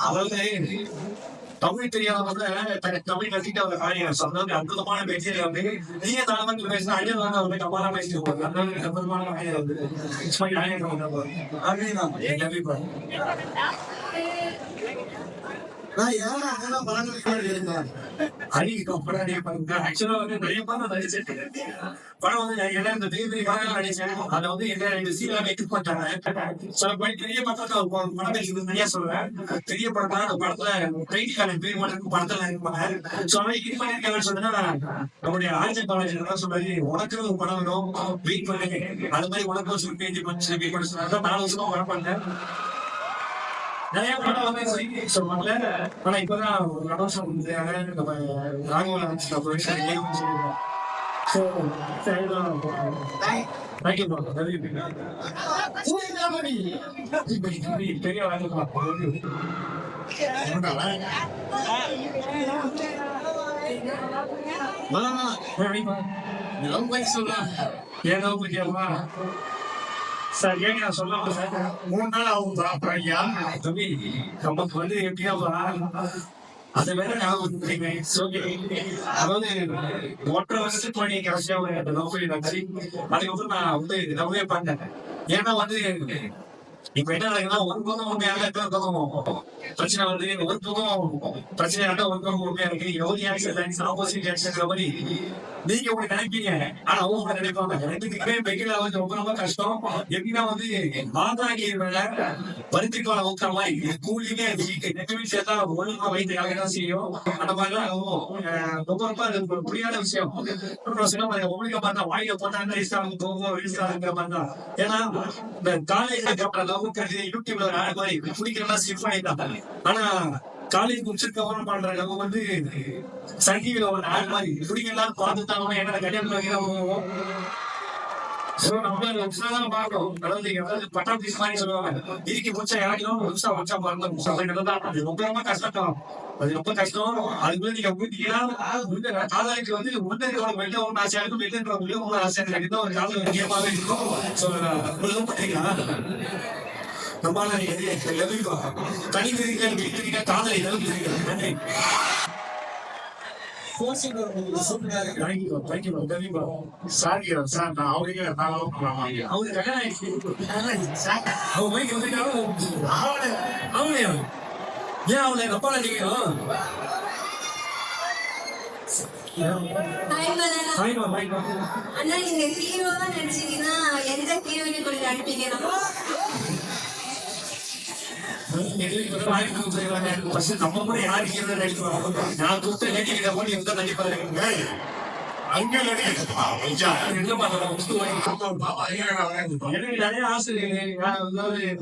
அதாவது தமிழ் தெரியாதவங்க தமிழ் கத்திட்டு அவங்க காரியம் அதாவது அற்புதமான பேச்சு வந்து நீங்க தலைமைக்கு பேசினா அழிய வந்து கம்மாலாம் பேசிட்டு போகுது அதாவது அற்புதமான வந்து நான் யாரும் அதெல்லாம் படங்கள் இருந்தேன் ஆக்சுவலா வந்து நிறைய படம் நடிச்சிருக்கேன் படம் வந்து எல்லாம் இந்த பெரிய பெரிய படங்கள் நடிச்சேன் அதை வந்து என்ன சீலா மேக் பண்ணிட்டாங்க சில படம் பெரிய படத்துல படம் நிறைய சொல்லுவேன் பெரிய படத்தான் அந்த படத்துல ட்ரெயின்கான பேர் மட்டும் படத்துல இருப்பாங்க சோ அவன் இது பண்ணிருக்காங்கன்னு சொன்னா நம்முடைய ஆர்ஜி பாலாஜி என்ன சொல்றாரு உனக்கு ஒரு படம் வரும் வெயிட் பண்ணுங்க அது மாதிரி உனக்கும் சில பேஜ் பண்ணி சொன்னா 4 வருஷமா படம் பண்ணேன் நிறைய படம் வந்து சொல்லுவாங்கல்ல ஆனா இப்பதான் ஒரு நடனம் நம்ம ராகவன் பெரிய ஏதோ முக்கியமா சார் ஏங்க நான் சொல்ல சார் 3 நாள் ஆகும் ஐயா தம்பி நமக்கு வந்து எப்படியா அதை வேற ஞாபகம் அதாவது 1.5 வருஷத்துக்கு முன்னாடி கடைசியா நோக்கி அதுக்கப்புறம் நான் வந்து லவ்வே பண்ணேன் ஏன்னா வந்து இப்ப என்ன நடக்குதுன்னா ஒரு பக்கம் உண்மையா இருக்கும் பிரச்சனை வந்து ஒரு பக்கம் பிரச்சனை ஒரு பக்கம் உண்மையா இருக்கு எவ்வளவு ஆக்சன் ஆப்போசிட் ஆக்சன் மாதிரி நீங்க உங்களை நினைப்பீங்க ஆனா அவங்க உங்களை நினைப்பாங்க ரெண்டுக்குமே பெக்கில வந்து ரொம்ப ரொம்ப கஷ்டம் எப்படின்னா வந்து மாதாகி பருத்திக்கால ஊக்கமா கூலிங்க நெட்டுமே சேர்த்தா ஒழுங்கா வைத்து தான் செய்யும் அந்த மாதிரிலாம் ரொம்ப ரொம்ப புரியாத விஷயம் உங்களுக்கு பார்த்தா வாயில போட்டாங்க இஸ்லாமுக்கு போகும் இஸ்லாமுங்கிற மாதிரி தான் ஏன்னா இந்த காலேஜ் யூடியூப்ல மாதிரி குடிக்கிறதா ஸ்லிப் பண்ணிட்டாங்க ஆனா காலேஜ் முடிச்சிருக்க கவனம் பண்ற நம்ம வந்து சன் டிவில ஒரு ஆட் மாதிரி குடிக்கலாம் பார்த்துட்டாங்க என்ன கல்யாணம் பார்க்கணும் அதாவது பட்டாம் பீஸ் மாதிரி சொல்லுவாங்க இறுக்கி முடிச்சா இறக்கணும் புதுசா வச்சா மறந்து ரொம்ப ரொம்ப கஷ்டம் அது ரொம்ப கஷ்டம் அதுக்குள்ள நீங்க ஊத்திட்டீங்கன்னா காதலுக்கு வந்து முன்னேற்ற வெளில ஒன்று ஆசையா இருக்கும் வெளின்ற ஒன்று ஆசையா இருக்கு ஒரு காதல் முக்கியமாவே இருக்கும் பாத்தீங்களா நம்மளால தனி விதிக்க காதலை நன்றி அண்ணா நீங்க ஹீரோவா நினைச்சீங்கன்னா எந்த ஹீரோயினை கூட நடிப்பீங்க நம்ம கூட யாருக்கு நான் கொடுத்த நடிக்கிற போது எந்த நடிப்பாரு நிறைய ஆசிரியர்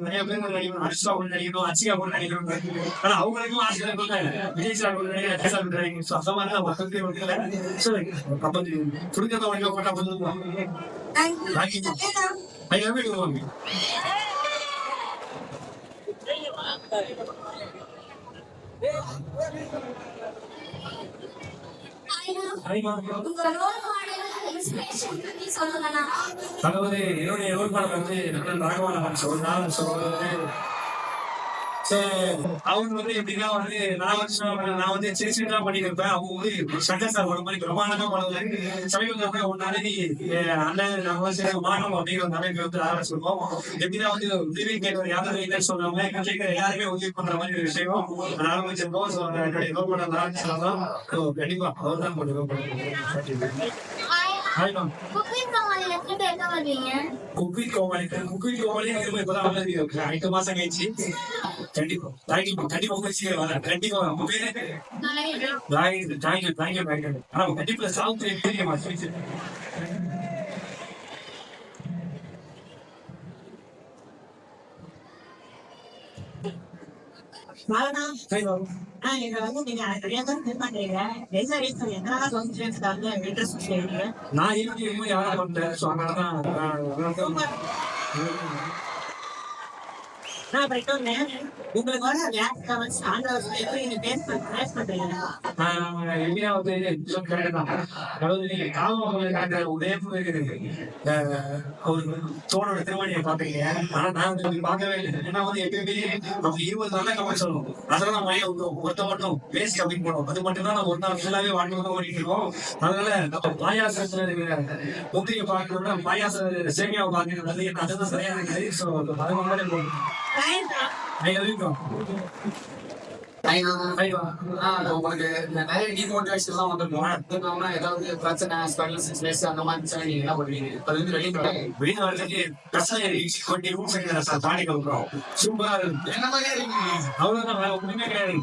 நிறைய பேர் நடிக்கணும் அர்ஷா கூட நடிக்கணும் அச்சியா கூட நடிக்கணும் ஆனா அவங்களுக்கும் ஆசிரியர் விஜய் சார் கூட நடிக்கணும் அந்த மாதிரி தான் கொடுக்கறத வழியா போட்டா அதாவது என்னுடைய ரோல் மாடல் வந்து ராகவன் சொல்றது அவங்க வந்து எப்படின்னா வந்து நான் வந்து சின்ன பண்ணிட்டு இருப்பேன் அவங்க வந்து சங்கர் சார் ஒரு மாதிரி பிரமாணமா பண்ணுவாங்க சமீபத்தில் ஒரு நாளைக்கு அண்ணன் நம்ம மானம் அப்படிங்கிற தலைமை வந்து ஆரம்பிச்சிருக்கோம் எப்படின்னா வந்து உதவி கேட்கிற யாரும் இல்லைன்னு சொல்றாங்க கேட்கிற யாருமே உதவி பண்ற மாதிரி ஒரு விஷயம் ஆரம்பிச்சிருக்கோம் என்னுடைய ரோல் மாடல் ஆரம்பிச்சிடலாம் கண்டிப்பா அவர் தான் பண்ணுவோம் குக்வித் கோமாளி இப்பதான் 8 மாசம் கழிச்சு கண்டிப்பா கண்டிப்பா கண்டிப்பா உங்க பேரு கண்டிப்பா சவுத் தெரியுமா Hi, Bob. நான் இருக்கு யாரும் பண்ணல ஸோ அதனாலதான் இந்தியா வந்து கரெக்ட் தான். அதாவது நீங்க காம காட்டுற உதயம் ஒரு தோழோட திருமணியை பாத்தீங்க. ஆனா நான் வந்து பார்க்கவே இல்லை. ஏன்னா வந்து எப்பயுமே நம்ம 20 நாள் தான் கமெண்ட் சொல்லணும். அதெல்லாம் நம்ம ஒருத்த மட்டும் வேஸ்ட் கம்மிட் பண்ணுவோம். அது மட்டும் தான் நம்ம ஒரு நாள் ஃபுல்லாவே வாழ்க்கை தான் ஓடிட்டு இருக்கோம். அதனால நம்ம பாயாசத்துல இருக்கிற முந்திரியை பார்க்கணும்னா பாயாச சேமியாவை பார்க்கறது அதுதான் சரியான கறி. ஸோ அது மாதிரி போகணும். உங்களுக்கு நிறைய டிமோட்டிவேஷன் எல்லாம் வந்துருக்கும். ஏதாவது பிரச்சனை அந்த மாதிரி நீங்க என்ன பண்ணுவீங்க? அது வந்து வெளியே வரதுக்கு பிரச்சனை கொட்டி தாண்டிக்கிறோம். சூப்பரா இருக்கு. என்ன மாதிரியே இருக்கீங்க? அவ்வளவுதான் வேற ஒண்ணுமே கிடையாது.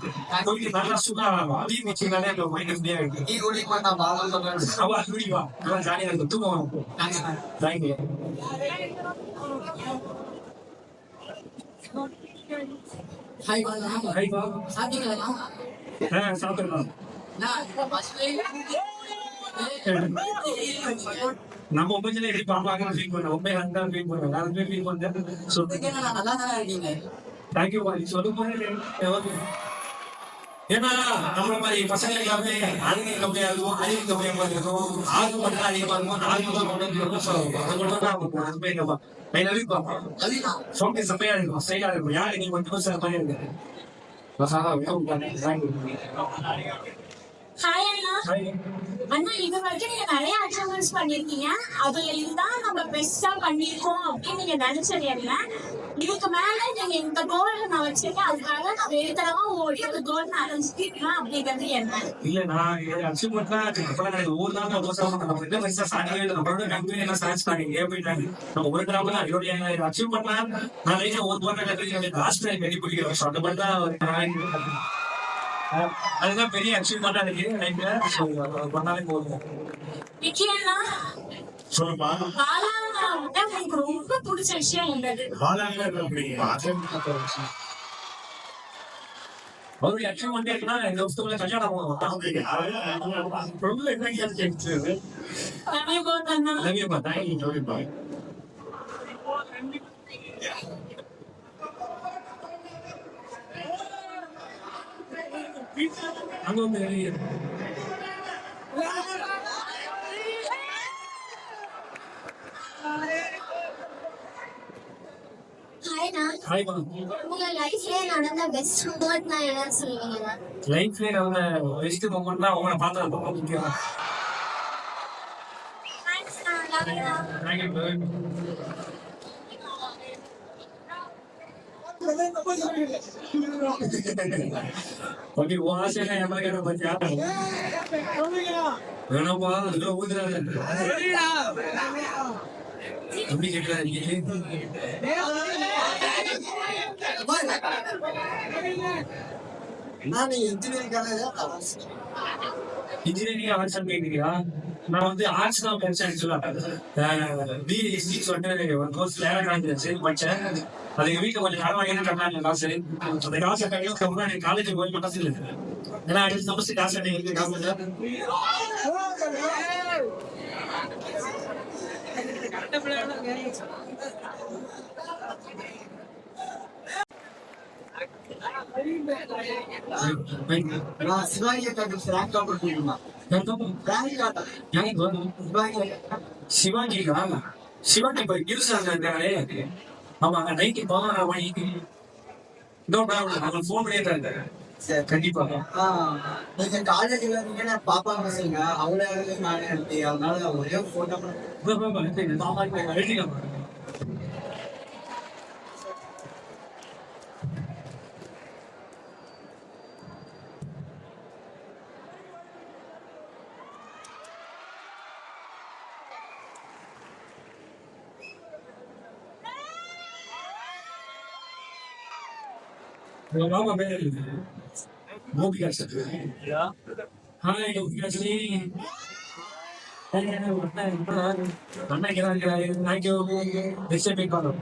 நல்லா சூப்பரா அதிகம் வச்சுனாலே மைண்ட் ஃப்ரீயா இருக்கு. டீ குடிக்க நான் பாலம் சொல்றேன். அவ குடிவா நல்லா ஜாலியா இருக்கு. தூக்கம் தேங்க்யூ. ஹாய் பாலா. ஹை பா. சாப்பிட்டீங்களா? சாப்பிடலாம். நான் நம்ம உபஜனை எப்படி பாப்பாங்கன்னு ஃபீல் பண்ணேன். ரொம்ப ஹங்கா ஃபீல் பண்ணேன். நான் ஃபீல் பண்ணேன். ஸோ நல்லா தானே இருக்கீங்க. தேங்க்யூ பாலி. சொல்லும் போது ஏன்னா நம்மள மாதிரி பசங்க எல்லாமே அறிவு கம்மியா இருக்கும், அறிவு கம்மியா இருக்கும், ஆர்வம் மட்டும் அதிகமா இருக்கும், ஆர்வம் தான் கொண்டு வந்து அது மட்டும் தான் அதுமே இல்லப்பா. நான் நம்பிப்பா சோம்பி செம்மையா இருக்கும், ஸ்டைலா இருக்கும். யாரு நீங்க மட்டும் செம்மையா இருக்கு. ஹாய் அண்ணா. அண்ணா இது வரைக்கும் நீங்க நிறைய அச்சீவ்மெண்ட்ஸ் பண்ணிருக்கீங்க. அதுல இதுதான் நம்ம பெஸ்டா பண்ணிருக்கோம் அப்படின்னு நீங்க நினைச்சது என்ன? இதுக்கு மேல நீங்க இந்த கோல் நான் வச்சிருக்கேன், அதுக்காக நான் வேறு ஓடி அந்த கோல் நான் அடைஞ்சிருக்கேன் அப்படிங்கிறது என்ன? இல்ல நான் அச்சீவ்மெண்ட்லாம் ஒவ்வொரு நாள் நம்ம என்ன பைசா சாட்டியே நம்மளோட கம்பெனி எல்லாம் சர்ச் பண்ணி ஏன் நம்ம ஒரு கிராமம் தான் இதோட அச்சீவ்மெண்ட்லாம் நான் லைட்டா ஒரு போட்ட கட்டுறது லாஸ்ட் டைம் வெடி பிடிக்கிறோம். அந்த மாதிரி தான் அதுதான் பெரிய அச்சீவ்மெண்டா இருக்கு லைஃப்ல. பண்ணாலே போதும். நிச்சயம்னா சொல்லுப்பா. பாலாங்க உங்களுக்கு ரொம்ப பிடிச்ச விஷயம் என்னது? அவருடைய அச்சீவ்மெண்ட் இருக்குன்னா இந்த வருஷத்துக்குள்ள கல்யாணம் ரொம்ப என்ன கேட்டு அங்க வந்து ஹாய்ண்ணா. ஹாய் பா. உங்க லைஃப்ல நடந்த பெஸ்ட் மூமெண்ட்னா என்னன்னு சொல்லுவீங்க? லைஃப்ல அவங்க பெஸ்ட் மூமெண்ட்னா அவங்கள பார்த்தா ரொம்ப முக்கியம். ஓகே வாசனை எமகட பத்தியா வேணாப்பா இதோ ஊதுறாரு எப்படி கேட்கறாரு நான் இன்ஜினியரிங் ஆர்ட்ஸ் கேட்குறியா? நான் வந்து ஆர்ட்ஸ் தான் படிச்சேன். ஆக்சுவலா பிஎஸ்சி சொல்லிட்டு ஒரு கோர்ஸ் வேலை படிச்சேன். அது எங்க வீட்டுல கொஞ்சம் கடன் வாங்கி கட்டினாங்க காசு. அந்த காசு கட்டினதுக்கு எனக்கு காலேஜ் போய் மட்டும் இல்லை. ஏன்னா அடுத்த சமஸ்து காசு இருக்கு காசு சிவாஜிக்கா சிவாஜி இப்ப இருக்காங்களே. ஆமா நைட்டு 11 மணிக்கு அவன் போன் பண்ணிட்டு இருக்காரு. கண்டிப்பா நீங்க காலேஜ்ல இருந்தீங்கன்னா பாப்பா பசங்க அவங்கள அதனால ஒரே photo Mama Mary. Mobi Gassi. Yeah. Hi, Gassi. Anna kira thank you. Recipe karo.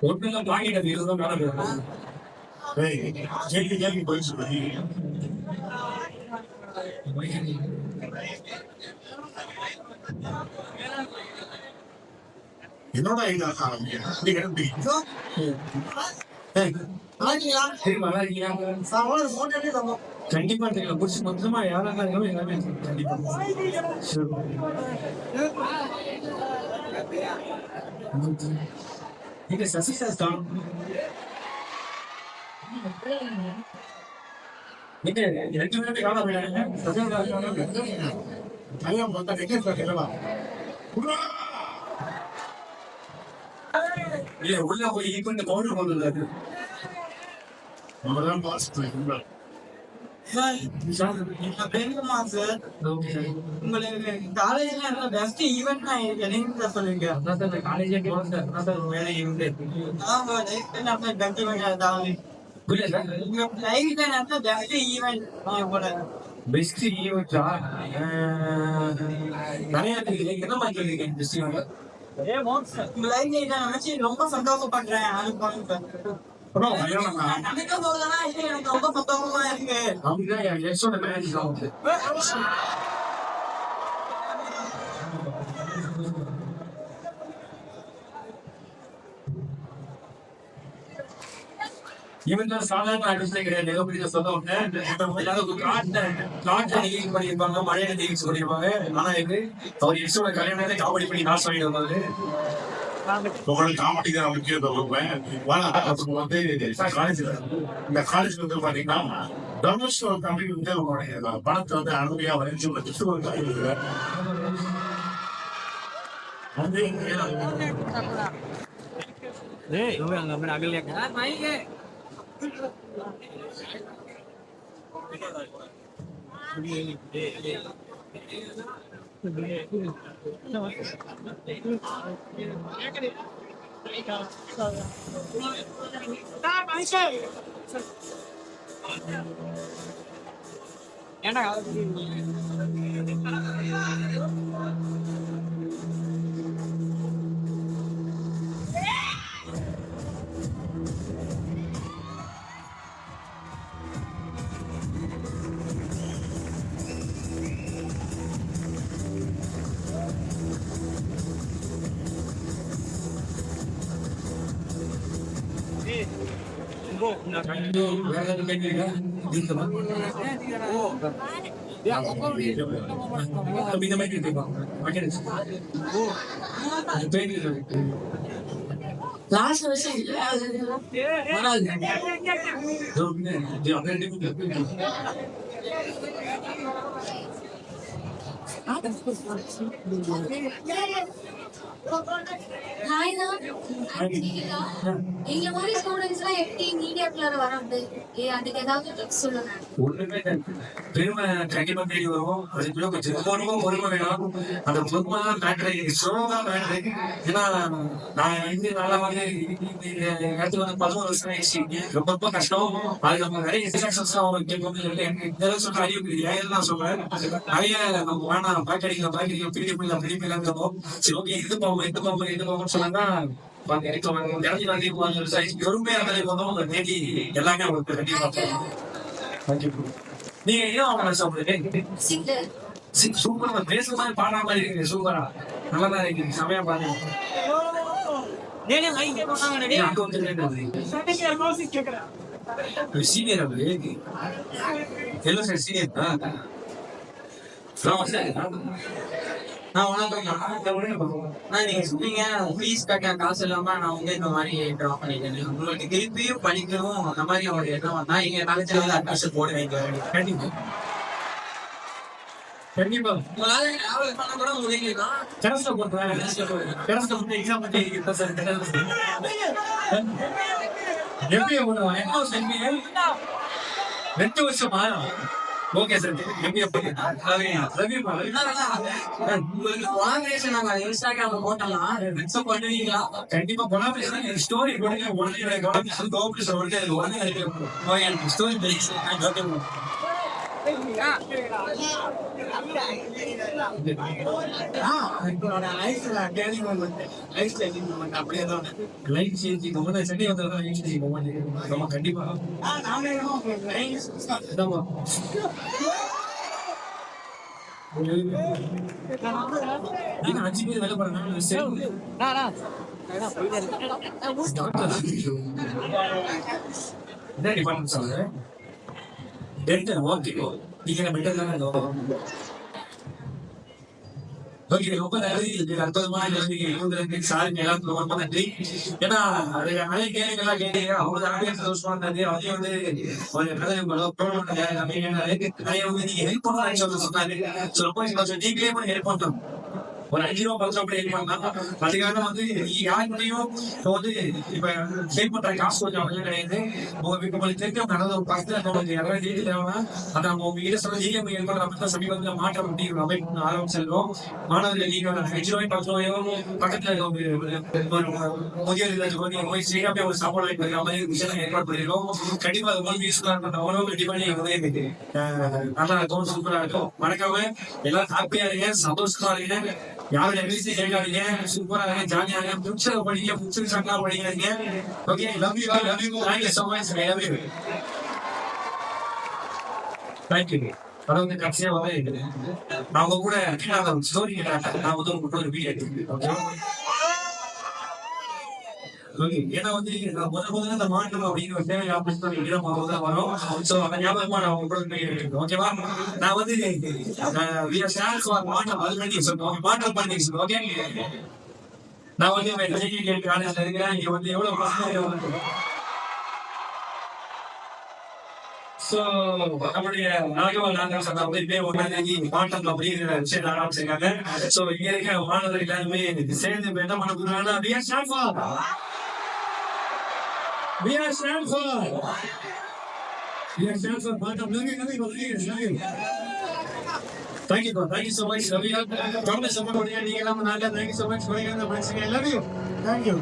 ஒன்றும் வாங்கிட்டது இதுதான் மேல போயிடும். கேள்வி போய் சொல்லி என்னோட கண்டிப்பா தெரியல புடிச்சு மொத்தமா யாராக எல்லாமே கண்டிப்பா நீங்க சசி சார் நீங்க எனக்கு இல்ல உள்ள போய் இப்ப இந்த பவுடர் கொண்டு நம்மதான் பாஸ் பெரியம்மா சார் உங்களுக்கு காலேஜ்ல பெஸ்ட் ஈவெண்ட் என்ன சொல்லுங்க காலேஜே வேலை இருந்து பெஸ்ட் ஈவெண்ட் பெஸ்ட் ஈவெண்டா நிறைய என்ன மாதிரி பெஸ்ட் ஈவெண்ட் நினைச்சு ரொம்ப சந்தோஷப்படுறேன் எனக்கு போதுனா எனக்கு ரொம்ப சந்தோஷமா இருக்கு இவன் தான் சாதாரண ஆர்டிஸ்டே கிடையாது. ஏதோ பெரிய சொல்லுவாங்க பண்ணிருப்பாங்க, மழையில நிகழ்ச்சி பண்ணிருப்பாங்க. ஆனா இது அவர் எக்ஸோட கல்யாணத்தை காமெடி பண்ணி நாசம் ஆகிட்டு வந்தாரு. உங்களுக்கு காமெடி தான் முக்கியத்துவம் வந்து இந்த காலேஜ் வந்து பாத்தீங்கன்னா தனுஷ் கம்பெனி வந்து உங்களுடைய பணத்தை வந்து அருமையா வரைஞ்சு வேற ஏதாவது கேட்கிறீங்களா? இந்த மாதிரி லாஸ்ட் வருஷம் வராது ஹாய்னா எங்க மாதிரி ஸ்டூடெண்ட்ஸ் எல்லாம் எப்படி மீடியாக்குள்ள வராது அதுக்கு ஏதாவது டிப்ஸ் சொல்லுங்க. ஒண்ணுமே பெருமை கண்டிப்பா தேடி வரும். அதுக்குள்ள கொஞ்சம் பொறுமை வேணும். அந்த பொறுமை தான் மேட்ரு, ஸ்லோவா மேட்ரு. ஏன்னா நான் வந்து நல்லா வந்து இடத்துல வந்து 11 வருஷம் ஆயிடுச்சு. ரொம்ப கஷ்டம். அது நம்ம நிறைய இன்ஸ்ட்ரக்ஷன்ஸ் சொல்ற அறிவு ஏன் சொல்றேன். நிறைய நம்ம வேணாம் பாக்கடிக்கலாம் பிடி போயிடலாம் பிடி போயிடலாம். சரி ஓகே இது போகும் சொன்னாங்க. பொறுமையா தேடி எல்லாமே நீங்க ஏன் அவங்க சூப்பரா பேசுற மாதிரி பாடுற மாதிரி இருக்கு. சூப்பரா நல்லா இருக்கு. செமையா பாருங்க. சீனியர் எல்லோ சார் சீனியர் நீங்க சொன்னீங்க ஃபீஸ் கட்ட காசு இல்லாம நான் வந்து இந்த மாதிரி ட்ராப் பண்ணிட்டேன். உங்களுக்கு திருப்பியும் படிக்கணும் அந்த மாதிரி ஒரு எண்ணம் வந்தா எங்க காலேஜ்ல வந்து அட்மிஷன் போட வைக்க கண்டிப்பா கண்டிப்பா உங்களால டிராவல் பண்ண கூட முடியல. எப்படி 2 வருஷமா ஓகே சார் இன்ஸ்டாகிராம்ல போட்டலாம் பண்ணுவீங்களா? கண்டிப்பா கொலாபரேஷன் ஸ்டோரி போடுங்க. உடனே ஸ்டோரி என்னோட லைஃப்ல turning moment, life changing moment அப்படியே தான். லைஃப் சேஞ்சிங் மூமெண்ட் சென்னை வந்தது லைஃப் சேஞ்சிங் மூமெண்ட். நம்ம கண்டிப்பா ஆமா. நீங்க 5 பேர் வேலை பண்ணாங்க சரி. என்ன டிபார்ட்மெண்ட் சொல்லுங்க? டென்டல். ஓகே, நீங்க மெட்டல் தானே? ஓகே, ரொம்ப நன்றி. அற்புதமான கேள்வி. சாரி எல்லாத்துக்கும் ரொம்ப நன்றி. ஏன்னா நிறைய கேள்விகள்லாம் கேட்டீங்க, அவங்க நிறைய சந்தோஷமா இருந்தது. அதையும் வந்து ஒரு கதை நிறைய வந்து நீங்க ஹெல்ப் பண்ணலாம் சொன்னாரு. ரொம்ப சந்தோஷம். நீங்களே கூட ஹெல்ப் பண்றோம். ஒரு 5 ரூபா 10 ரூபா ஹெல்ப் பண்ணலாம். அதுக்காக வந்து யாருக்கிட்டையும் இப்போ வந்து இப்ப ஹெல்ப் பண்ற காசு கொஞ்சம் அப்படியே கிடையாது. உங்களுக்கு தெரிஞ்ச நடந்த ஒரு பக்கத்துல உங்களுக்கு யாராவது ஜெயிச்சு தேவைன்னா அதை நம்ம உங்க கிட்ட சொல்ல ஜெயிக்க ஹெல்ப் பண்ற அப்பதான் சமீபத்தில் மாற்றம் அப்படிங்கிற அமைப்பு ஆரம்பிச்சிருக்கோம். மாணவர்கள் நீங்க 5 ரூபாய் 10 ரூபாயோ பக்கத்துல ஒரு முதியோர் இல்லத்துக்கு நீங்க போய் சீக்கிரமே ஒரு சாப்பாடு வாங்கி கொடுக்குற மாதிரி விஷயம் ஏற்பாடு பண்ணிருக்கோம். கண்டிப்பா அது உங்களுக்கு யூஸ்ஃபுல்லா இருக்கும். அவ்வளவு கண்டிப்பா நீங்க வந்து நல்லா இருக்கும், சூப்பரா இருக்கும். மறக்காம எல்லாரும் ஹாப்பியா இருங்க, சந்தோஷமா இருங்க. யாரும் எங்கிலீஷ் கேட்காதீங்க, சூப்பரா இருங்க, ஜாலியா இருங்க, புடிச்சத படிங்க, புடிச்சது சட்டா படிக்காதீங்க. Okay, love you, love you, thank you so much, love you, thank you. அது வந்து கடைசியா வந்து நான் உங்க கூட ஸ்டோரி கேட்டேன். நான் வந்து உங்க கூட ஒரு வீடியோ எடுத்துக்கிறேன். ஓகே, ஏன்னா வந்து முதல்ல இந்த மாற்றம் அப்படிங்கிற ஒரு தேவை ஆப்பர்ச்சுனிட்டி வரும். சோ அந்த ஞாபகமா நான் உங்க கூட வீடியோ எடுத்துக்கிறேன். ஓகேவா? நான் வந்து மாற்றம் ஆல்ரெடி சொல்லுவோம், மாற்றம் பண்ணி சொல்லுவோம். ஓகே, நான் வந்து காலேஜ்ல இருக்கிறேன். இங்க வந்து எவ்வளவு பசங்க சோ நம்மளுடைய நாகவல் சொன்ன இதே மாற்றம் அப்படிங்கிற விஷயம் ஆரம்பிச்சிருக்காங்க. சோ இங்க இருக்க மாணவர்கள் எல்லாருமே சேர்ந்து என்ன பண்ண போறாங்கன்னா we are Stanford. We are Stanford. Bottom. Love you. Thank you so much. Love you. Promise support. Thank you so much. Love you. Thank you.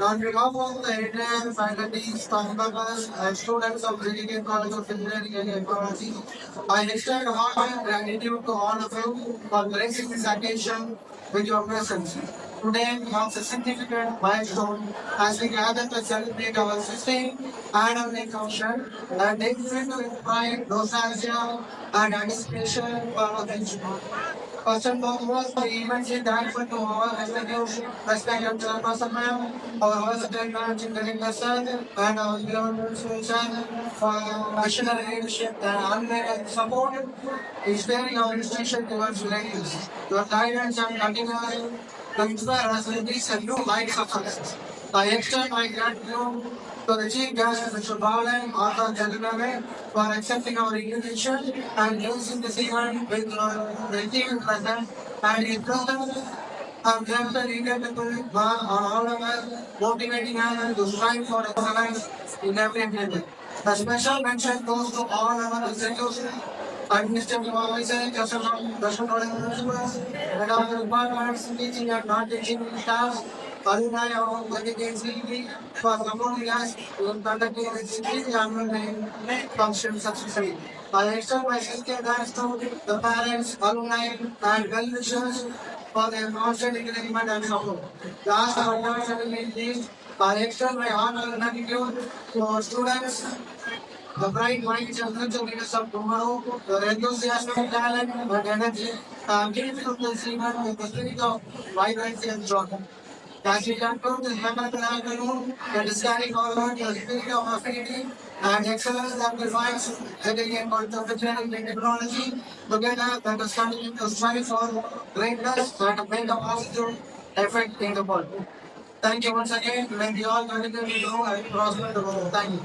On behalf of the entire faculty, staff members, and students of Brigadier College of Engineering and Technology, I extend heartfelt gratitude to all of you for gracing this occasion with your presence. Today marks a significant milestone as we gather to celebrate our 16th annual function and exhibit with pride, nostalgia, and anticipation for our future. First and foremost, the event is thankful to our respected chairperson ma'am, our versatile managing director sir, and our development sir for visionary leadership and unlimited support in steering our institution towards greatness. Your guidance and continuous to inspire us with these new lights of success. I extend my gratitude to the Chief Guest, Mr. Bhavan, Arthur Jagannathan, for accepting our invitation and using this event with the team present and in presence. I'm grateful people on all of us, motivating us to strive for excellence in every endeavor. A special mention goes to all our institutions, administrative officers, customary principals, and our departments, teaching and non-teaching staffs, alumni of the for supporting us in conducting this annual function successfully. I extend my sincere thanks to the parents, alumni, and well-wishers for their constant encouragement and support. Last but not least, I extend my heartfelt gratitude to our students, the bright minds and future leaders of tomorrow, the enthusiastic talent and energy, giving to this event with the spirit of vibrancy and joy. As we conclude this memorable afternoon, let us carry forward the spirit of affinity and excellence that defines dedicated contemporary technology. Together, let us continue to strive for greatness and make a positive effect in the world. Thank you once again. May we all continue to grow and prosper the world. Thank you.